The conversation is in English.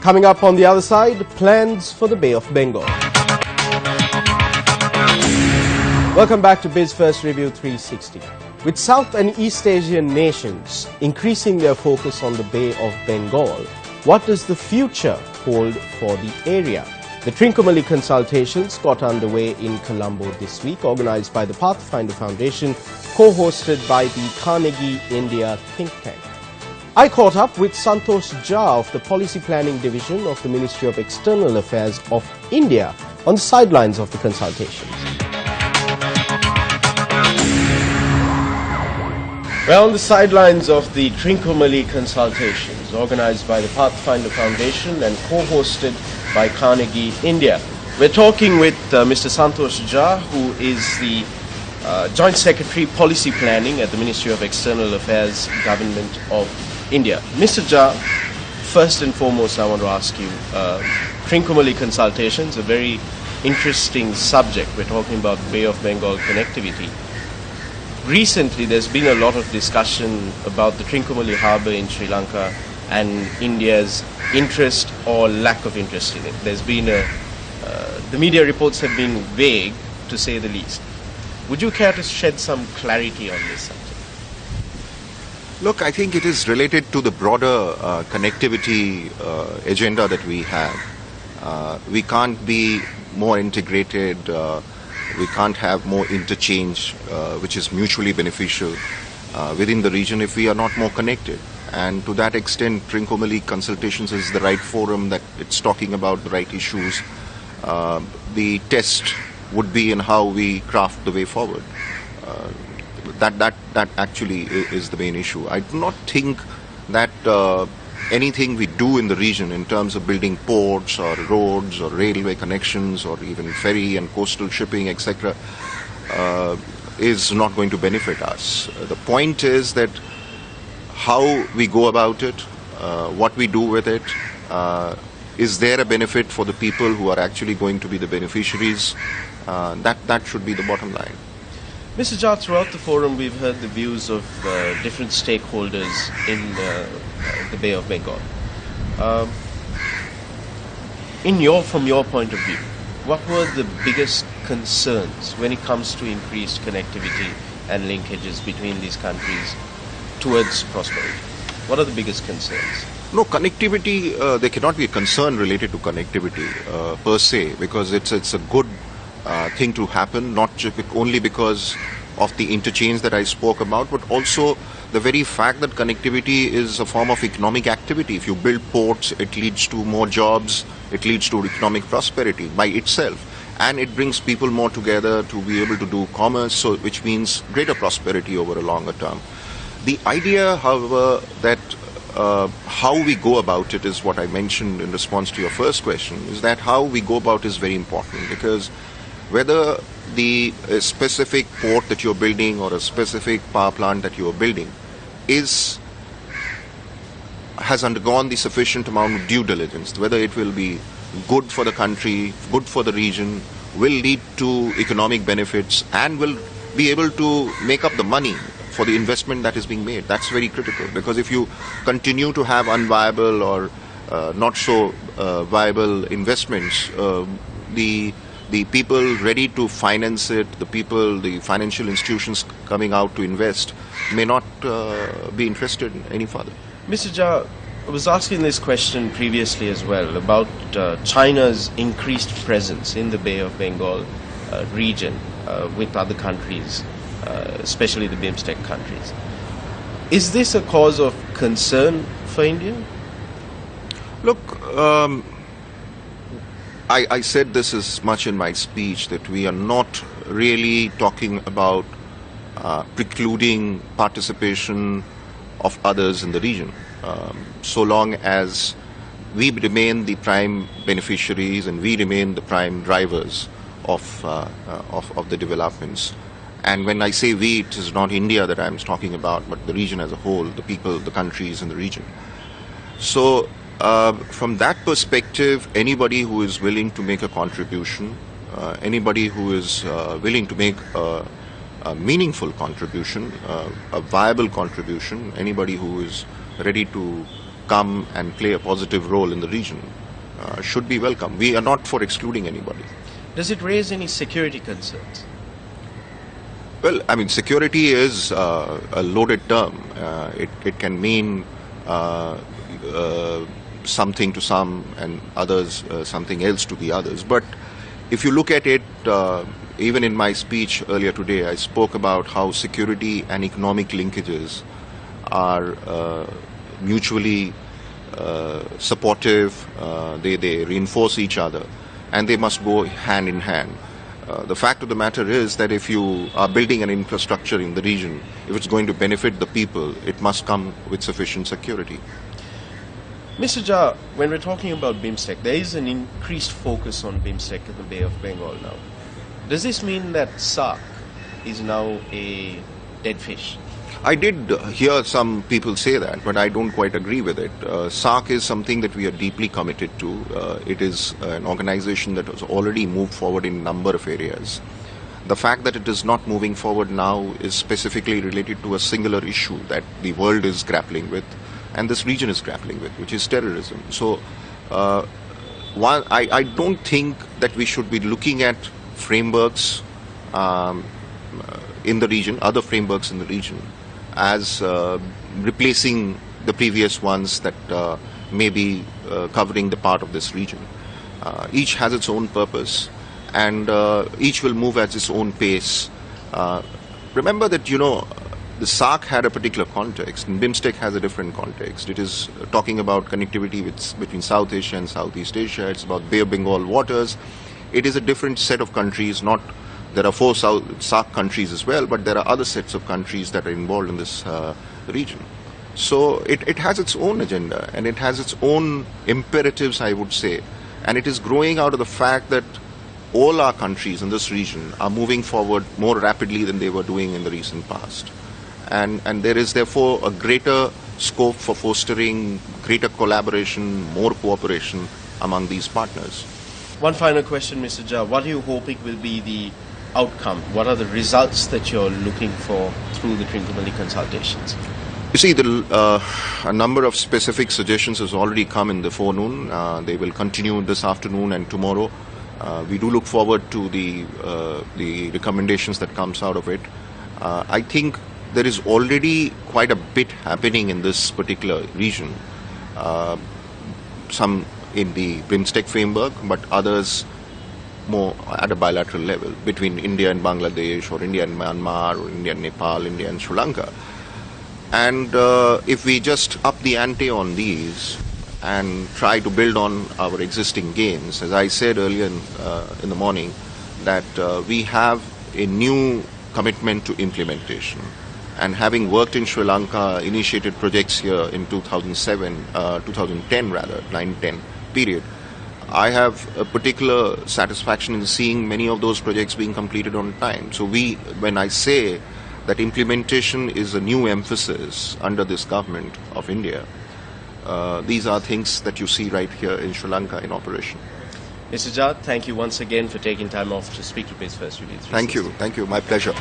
Coming up on the other side, plans for the Bay of Bengal. Welcome back to Biz First Review 360. With South and East Asian nations increasing their focus on the Bay of Bengal, what does the future hold for the area? The Tricomalee Consultations got underway in Colombo this week, organized by the Pathfinder Foundation, co-hosted by the Carnegie India think tank. I caught up with Santosh of the Policy Planning Division of the Ministry of External Affairs of India on the sidelines of the consultations. Well, on the sidelines of the Tricomalee Consultations, organized by the Pathfinder Foundation and co-hosted by Carnegie India, we're talking with Mr. Santosh, who is the Joint Secretary Policy Planning at the Ministry of External Affairs, Government of India. Mr. Jha, first and foremost, I want to ask you, Tricomalee Consultations, a very interesting subject. We're talking about Bay of Bengal connectivity. Recently, there's been a lot of discussion about the Tricomalee harbour in Sri Lanka and India's interest or lack of interest in it. There's been the media reports have been vague, to say the least. Would you care to shed some clarity on this subject? Look, I think it is related to the broader connectivity agenda that we have. We can't be more integrated. We can't have more interchange, which is mutually beneficial within the region if we are not more connected. And to that extent, Tricomalee Consultations is the right forum that it's talking about the right issues. The test would be in how we craft the way forward. That actually is the main issue. I do not think that anything we do in the region in terms of building ports or roads or railway connections or even ferry and coastal shipping, etc., is not going to benefit us. The point is that how we go about it, what we do with it, is there a benefit for the people who are actually going to be the beneficiaries? That should be the bottom line. Mr. Jha, throughout the forum, we've heard the views of different stakeholders in the Bay of Bengal. From your point of view, what were the biggest concerns when it comes to increased connectivity and linkages between these countries towards prosperity? What are the biggest concerns? No, connectivity, there cannot be a concern related to connectivity per se, because it's a good thing to happen, not only because of the interchange that I spoke about, but also the very fact that connectivity is a form of economic activity. If you build ports, it leads to more jobs, it leads to economic prosperity by itself, and it brings people more together to be able to do commerce, so which means greater prosperity over a longer term. The idea, however, that how we go about it is what I mentioned in response to your first question, is that how we go about is very important, because whether the specific port that you're building or a specific power plant that you're building has undergone the sufficient amount of due diligence, whether it will be good for the country, good for the region, will lead to economic benefits, and will be able to make up the money for the investment that is being made. That's very critical, because if you continue to have unviable or not so viable investments, the people ready to finance it, the financial institutions coming out to invest may not be interested any further. Mr. Jha, I was asking this question previously as well about China's increased presence in the Bay of Bengal region with other countries, especially the BIMSTEC countries. Is this a cause of concern for India? Look, I said this as much in my speech, that we are not really talking about precluding participation of others in the region, so long as we remain the prime beneficiaries and we remain the prime drivers of the developments. And when I say we, it is not India that I'm talking about, but the region as a whole, the people, the countries in the region. So from that perspective, anybody who is willing to make a contribution, anybody who is willing to make a meaningful contribution, a viable contribution, anybody who is ready to come and play a positive role in the region should be welcome. We are not for excluding anybody. Does it raise any security concerns? Well, I mean, security is a loaded term. It can mean something to some and others something else to the others. But if you look at it, even in my speech earlier today, I spoke about how security and economic linkages are mutually supportive. They reinforce each other, and they must go hand in hand. The fact of the matter is that if you are building an infrastructure in the region, if it's going to benefit the people, it must come with sufficient security. Mr. Jha, when we're talking about BIMSTEC, there is an increased focus on BIMSTEC in the Bay of Bengal now. Does this mean that SAARC is now a dead fish? I did hear some people say that, but I don't quite agree with it. SAARC is something that we are deeply committed to. It is an organization that has already moved forward in a number of areas. The fact that it is not moving forward now is specifically related to a singular issue that the world is grappling with and this region is grappling with, which is terrorism. So while I don't think that we should be looking at frameworks in the region, other frameworks in the region, as replacing the previous ones that may be covering the part of this region. Each has its own purpose, and each will move at its own pace. Remember that, the SAARC had a particular context, and BIMSTEC has a different context. It is talking about connectivity between South Asia and Southeast Asia. It's about Bay of Bengal waters. It is a different set of countries. There are 4 SAARC countries as well, but there are other sets of countries that are involved in this region. So it has its own agenda, and it has its own imperatives, I would say. And it is growing out of the fact that all our countries in this region are moving forward more rapidly than they were doing in the recent past. And there is therefore a greater scope for fostering greater collaboration, more cooperation among these partners. One final question, Mr. Jha. What are you hoping will be the outcome? What are the results that you're looking for through the Tricomalee Consultations? You see, a number of specific suggestions has already come in the forenoon. They will continue this afternoon and tomorrow. We do look forward to the recommendations that comes out of it. I think there is already quite a bit happening in this particular region. Some in the BIMSTEC framework, but others more at a bilateral level between India and Bangladesh, or India and Myanmar, or India and Nepal, India and Sri Lanka. And if we just up the ante on these and try to build on our existing gains, as I said earlier in the morning, that we have a new commitment to implementation. And having worked in Sri Lanka, initiated projects here in 2010 rather, 9-10 period, I have a particular satisfaction in seeing many of those projects being completed on time. So when I say that implementation is a new emphasis under this government of India, these are things that you see right here in Sri Lanka in operation. Mr. Jha, thank you once again for taking time off to speak to Biz First Radio. Thank you, my pleasure.